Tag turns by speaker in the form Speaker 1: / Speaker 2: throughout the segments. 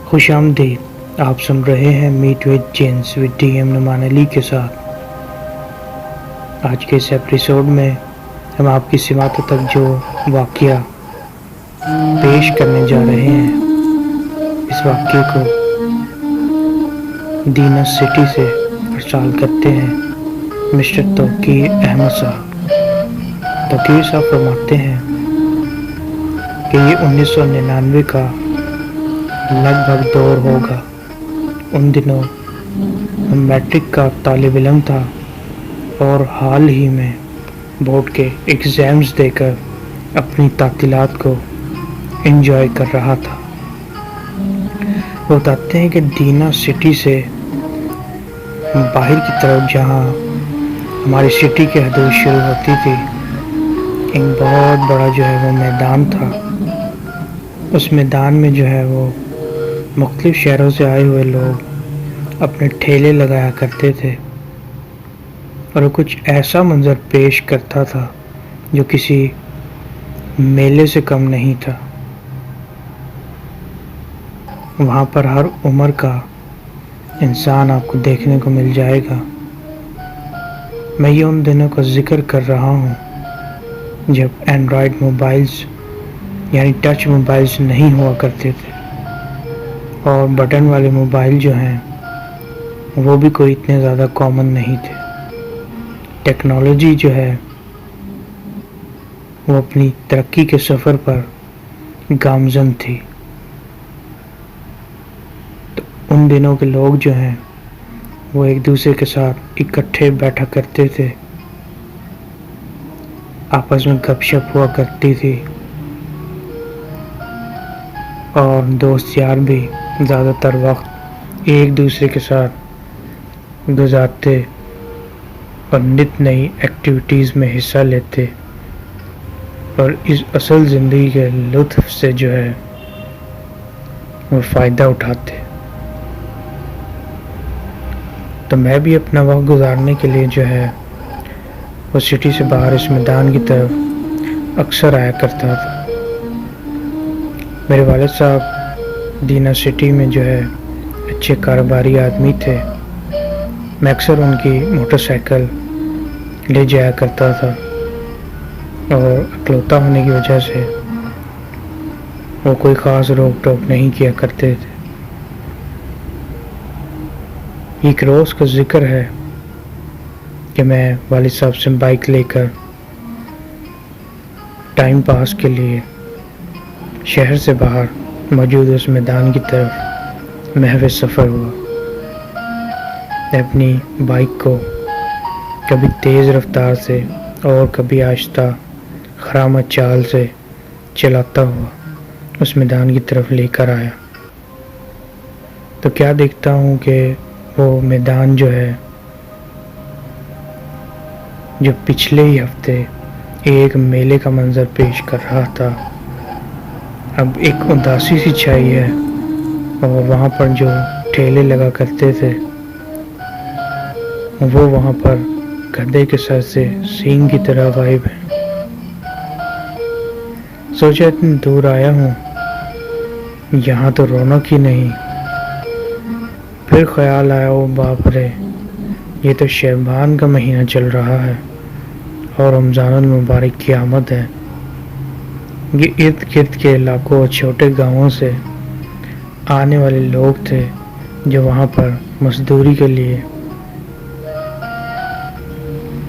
Speaker 1: خوش آمدید، آپ سن رہے ہیں meet with genius with D M Noman Ali کے ساتھ۔ آج کے اس ایپیسوڈ میں ہم آپ کی سماعتوں تک جو واقعہ پیش کرنے جا رہے ہیں، اس واقعے کو دینا سٹی سے ارسال کرتے ہیں مسٹر توقیر احمد صاحب۔ توقیر صاحب فرماتے ہیں کہ یہ 1999 کا لگ بھگ دور ہوگا۔ ان دنوں میں میٹرک کا طالب علم تھا اور حال ہی میں بورڈ کے ایگزامز دے کر اپنی تعطیلات کو انجوائے کر رہا تھا۔ وہ بتاتے ہیں کہ دینا سٹی سے باہر کی طرف جہاں ہماری سٹی کی حدود شروع ہوتی تھی، ایک بہت بڑا جو ہے وہ میدان تھا۔ اس میدان میں جو ہے وہ مختلف شہروں سے آئے ہوئے لوگ اپنے ٹھیلے لگایا کرتے تھے، اور وہ کچھ ایسا منظر پیش کرتا تھا جو کسی میلے سے کم نہیں تھا۔ وہاں پر ہر عمر کا انسان آپ کو دیکھنے کو مل جائے گا۔ میں یہ ان دنوں کا ذکر کر رہا ہوں جب اینڈرائڈ موبائلز یعنی ٹچ موبائلز نہیں ہوا کرتے تھے، اور بٹن والے موبائل جو ہیں وہ بھی کوئی اتنے زیادہ کامن نہیں تھے۔ ٹیکنالوجی جو ہے وہ اپنی ترقی کے سفر پر گامزن تھی۔ تو ان دنوں کے لوگ جو ہیں وہ ایک دوسرے کے ساتھ اکٹھے بیٹھا کرتے تھے، آپس میں گپ شپ ہوا کرتی تھی، اور دوست یار بھی زیادہ تر وقت ایک دوسرے کے ساتھ گزارتے اور نت نئی ایکٹیویٹیز میں حصہ لیتے، اور اس اصل زندگی کے لطف سے جو ہے وہ فائدہ اٹھاتے۔ تو میں بھی اپنا وقت گزارنے کے لیے جو ہے وہ سٹی سے باہر اس میدان کی طرف اکثر آیا کرتا تھا۔ میرے والد صاحب دینا سٹی میں جو ہے اچھے کاروباری آدمی تھے۔ میں اکثر ان کی موٹر سائیکل لے جایا کرتا تھا، اور اکلوتا ہونے کی وجہ سے وہ کوئی خاص روک ٹوک نہیں کیا کرتے تھے۔ ایک روز کا ذکر ہے کہ میں والد صاحب سے بائک لے کر ٹائم پاس کے لیے شہر سے باہر موجود اس میدان کی طرف محو سفر ہوا۔ میں اپنی بائک کو کبھی تیز رفتار سے اور کبھی آہستہ خرامت چال سے چلاتا ہوا اس میدان کی طرف لے کر آیا، تو کیا دیکھتا ہوں کہ وہ میدان جو ہے جو پچھلے ہی ہفتے ایک میلے کا منظر پیش کر رہا تھا، اب ایک اداسی سی چھائی ہے، اور وہاں پر جو ٹھیلے لگا کرتے تھے وہ وہاں پر گدھے کے سر سے سینگ کی طرح غائب ہیں۔ سوچا اتنی دور آیا ہوں، یہاں تو رونق ہی نہیں۔ پھر خیال آیا، او باپ رے، یہ تو شعبان کا مہینہ چل رہا ہے اور رمضان المبارک کی آمد ہے۔ یہ ارد گرد کے علاقوں اور چھوٹے گاؤں سے آنے والے لوگ تھے جو وہاں پر مزدوری کے لیے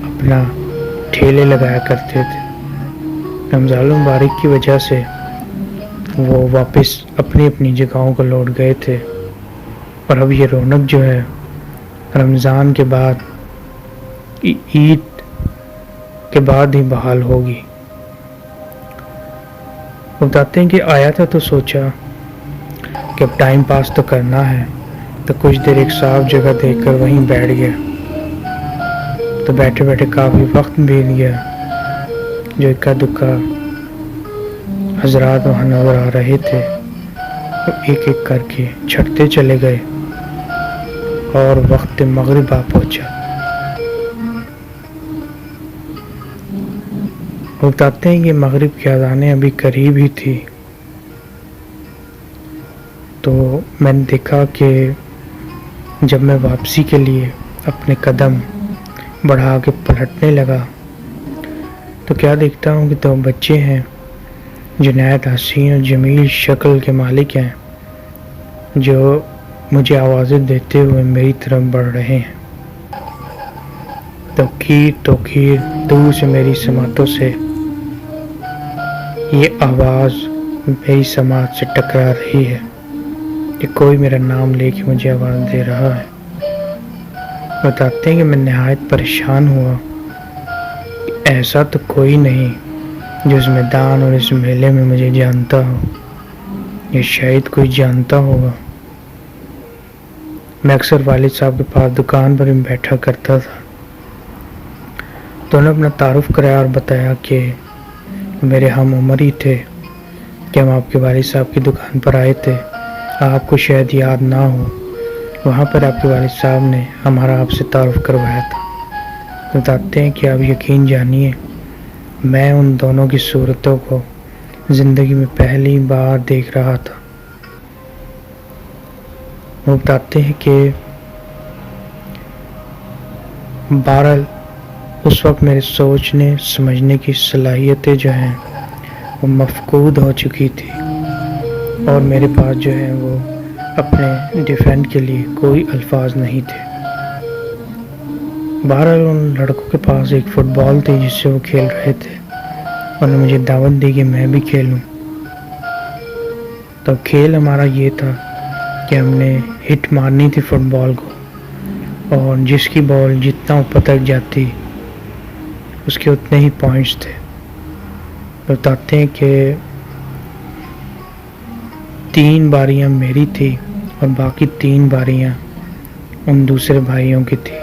Speaker 1: اپنا ٹھیلے لگایا کرتے تھے۔ رمضان المبارک کی وجہ سے وہ واپس اپنی اپنی جگہوں کو لوٹ گئے تھے، اور اب یہ رونق جو ہے رمضان کے بعد عید کے بعد ہی بحال ہوگی۔ بتاتے ہیں کہ آیا تھا تو سوچا کہ اب ٹائم پاس تو کرنا ہے، تو کچھ دیر ایک صاف جگہ دیکھ کر وہیں بیٹھ گیا۔ تو بیٹھے بیٹھے کافی وقت بیت گیا، جو اکا دکا حضرات وہاں نظر آ رہے تھے، وہ ایک ایک کر کے چھٹتے چلے گئے، اور وقت مغرب آ پہنچا۔ وہ بتاتے ہیں کہ مغرب کی اذانیں ابھی قریب ہی تھی، تو میں نے دیکھا کہ جب میں واپسی کے لیے اپنے قدم بڑھا کے پلٹنے لگا تو کیا دیکھتا ہوں کہ 2 بچے ہیں جو نہایت حسین اور جمیل شکل کے مالک ہیں، جو مجھے آوازیں دیتے ہوئے میری طرف بڑھ رہے ہیں۔ توقیر دور سے میری سماعتوں سے یہ آواز میری سماعت سے ٹکرا رہی ہے کہ کوئی میرا نام لے کے مجھے آواز دے رہا ہے۔ بتاتے ہیں کہ میں نہایت پریشان ہوا کہ ایسا تو کوئی نہیں جو اس میدان اور اس میلے میں مجھے جانتا ہو، یا شاید کوئی جانتا ہوگا۔ میں اکثر والد صاحب کے پاس دکان پر ہی بیٹھا کرتا تھا، تو انہوں نے اپنا تعارف کرایا اور بتایا کہ میرے ہم عمر ہی تھے کہ ہم آپ کے والد صاحب کی دکان پر آئے تھے۔ آپ کو شاید یاد نہ ہو، وہاں پر آپ کے والد صاحب نے ہمارا آپ سے تعارف کروایا تھا۔ بتاتے ہیں کہ آپ یقین جانیے میں ان دونوں کی صورتوں کو زندگی میں پہلی بار دیکھ رہا تھا۔ وہ بتاتے ہیں کہ بہرحال اس وقت میرے سوچنے سمجھنے کی صلاحیتیں جو ہیں وہ مفقود ہو چکی تھی، اور میرے پاس جو ہے وہ اپنے ڈیفینڈ کے لیے کوئی الفاظ نہیں تھے۔ بہرحال ان لڑکوں کے پاس ایک فٹ بال تھی جس سے وہ کھیل رہے تھے، انہوں نے مجھے دعوت دی کہ میں بھی کھیلوں۔ تو کھیل ہمارا یہ تھا کہ ہم نے ہٹ مارنی تھی فٹ بال کو، اور جس کی بال جتنا اوپر تک جاتی اس کے اتنے ہی پوائنٹس تھے۔ بتاتے ہیں کہ 3 باریاں میری تھی اور باقی 3 باریاں ان دوسرے بھائیوں کی تھی۔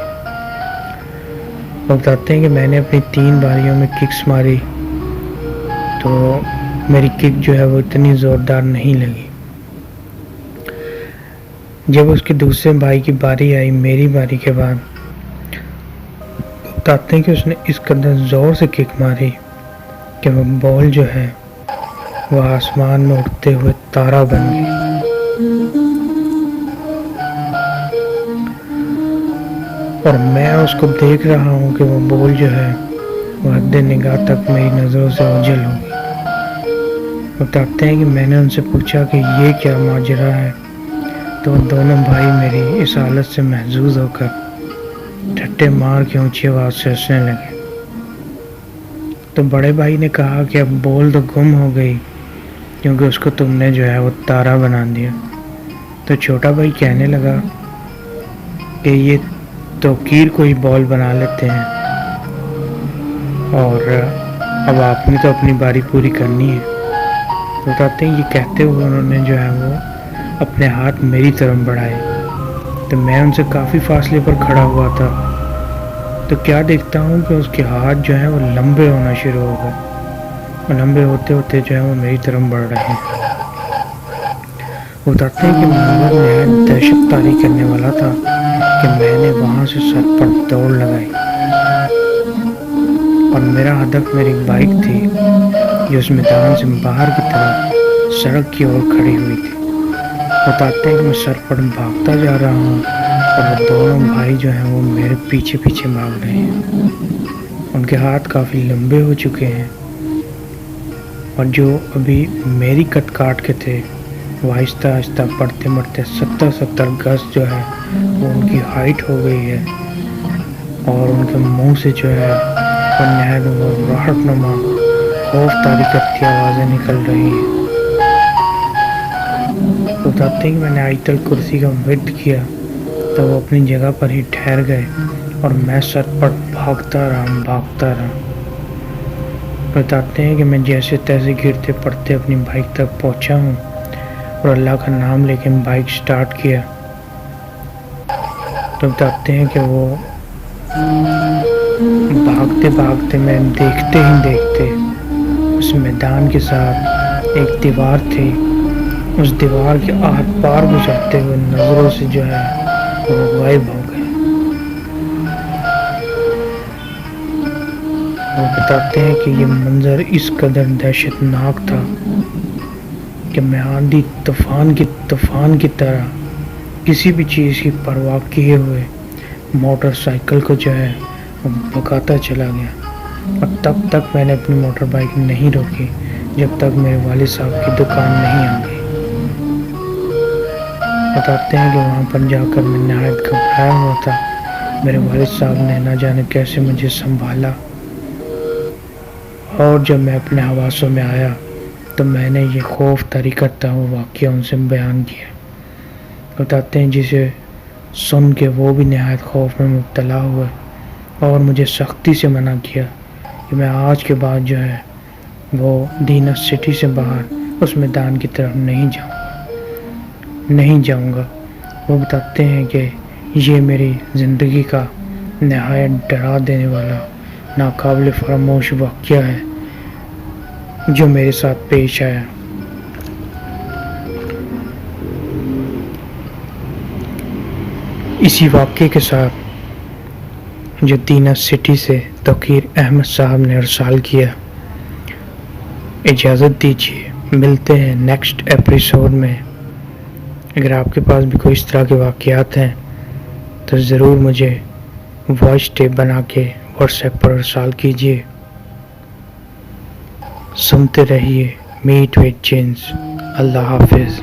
Speaker 1: بتاتے ہیں کہ میں نے اپنی 3 باریوں میں ککس ماری تو میری کک جو ہے وہ اتنی زوردار نہیں لگی۔ جب اس کے دوسرے بھائی کی باری آئی میری باری کے بعد، بتاتے ہیں کہ اس نے اس قدر زور سے کک ماری کہ وہ بال جو ہے وہ آسمان میں اڑتے ہوئے تارا بن گئی۔ اور میں اس کو دیکھ رہا ہوں کہ وہ بال جو ہے وہ حد نگاہ تک میری نظروں سے اوجھل ہو گئی۔ بتاتے ہیں کہ میں نے ان سے پوچھا کہ یہ کیا ماجرا ہے، تو دونوں بھائی میری اس حالت سے محظوظ ہو کر ٹھٹے مار کے اونچی آواز سے ہنسنے لگے۔ تو بڑے بھائی نے کہا کہ اب بال تو گم ہو گئی کیونکہ اس کو تم نے جو ہے وہ تارا بنا دیا۔ تو چھوٹا بھائی کہنے لگا کہ یہ توقیر کو ہی بال بنا لیتے ہیں، اور اب آپ نے تو اپنی باری پوری کرنی ہے۔ بتاتے ہیں یہ کہتے ہوئے انہوں نے جو ہے وہ اپنے ہاتھ میری طرف بڑھائے، تو میں ان سے کافی فاصلے پر کھڑا ہوا تھا، تو کیا دیکھتا ہوں کہ اس کے ہاتھ جو ہیں وہ لمبے ہونا شروع ہو گئے، اور لمبے ہوتے ہوتے جو ہے وہ میری طرف بڑھ رہے ہیں۔ وہ بتاتے ہیں کہ منظر نہایت دہشت طاری کرنے والا تھا کہ میں نے وہاں سے سر پر دوڑ لگائی، اور میرا ہدف میری بائک تھی جو اس میدان سے باہر کی طرف سڑک کی اور کھڑی ہوئی تھی۔ بتاتے ہیں کہ میں سر پر بھاگتا جا رہا ہوں، اور وہ دونوں بھائی جو ہیں وہ میرے پیچھے پیچھے بھاگ رہے ہیں۔ ان کے ہاتھ کافی لمبے ہو چکے ہیں، اور جو ابھی میری کٹ کاٹ کے تھے وہ آہستہ آہستہ بڑھتے بڑھتے 70 گز جو ہے وہ ان کی ہائٹ ہو گئی ہے، اور ان کے منہ سے جو ہے وہ نہایت راحت نما خوف طاری کرتی آوازیں نکل رہی ہیں۔ بتاتے ہیں کہ میں نے آیت الکرسی کا ورد کیا تو وہ اپنی جگہ پر ہی ٹھہر گئے، اور میں سر پر بھاگتا رہا۔ بتاتے ہیں کہ میں جیسے تیسے گرتے پڑتے اپنی بائک تک پہنچا ہوں، اور اللہ کا نام لے کے بائک سٹارٹ کیا، تو بتاتے ہیں کہ وہ بھاگتے بھاگتے میں دیکھتے ہی دیکھتے اس میدان کے ساتھ ایک دیوار تھی، اس دیوار کے آر پار گزرتے ہوئے نظروں سے جو ہے وہ غائب ہو گئے۔ وہ بتاتے ہیں کہ یہ منظر اس قدر دہشت ناک تھا کہ میں آندھی طوفان کی طرح کسی بھی چیز کی پرواہ کیے ہوئے موٹر سائیکل کو جو ہے وہ بھگاتا چلا گیا، اور تب تک میں نے اپنی موٹر بائیک نہیں روکی جب تک میرے والد صاحب کی دکان نہیں آ گئی۔ بتاتے ہیں کہ وہاں پر جا کر میں نہایت گھبرایا ہوا تھا۔ میرے والد صاحب نے نہ جانے کیسے مجھے سنبھالا، اور جب میں اپنے حواسوں میں آیا تو میں نے یہ خوف طاری کرتا ہوا واقعہ ان سے بیان کیا۔ بتاتے ہیں جسے سن کے وہ بھی نہایت خوف میں مبتلا ہوئے اور مجھے سختی سے منع کیا کہ میں آج کے بعد جو ہے وہ دینا سٹی سے باہر اس میدان کی طرف نہیں جاؤں گا۔ وہ بتاتے ہیں کہ یہ میری زندگی کا نہایت ڈرا دینے والا ناقابل فراموش واقعہ ہے جو میرے ساتھ پیش آیا۔ اسی واقعے کے ساتھ جو دینا سٹی سے توقیر احمد صاحب نے ارسال کیا، اجازت دیجیے ملتے ہیں نیکسٹ ایپیسوڈ میں۔ اگر آپ کے پاس بھی کوئی اس طرح کے واقعات ہیں تو ضرور مجھے وائس ٹیپ بنا کے واٹس ایپ پر ارسال کیجیے۔ سنتے رہیے میٹ وتھ جنس۔ اللہ حافظ۔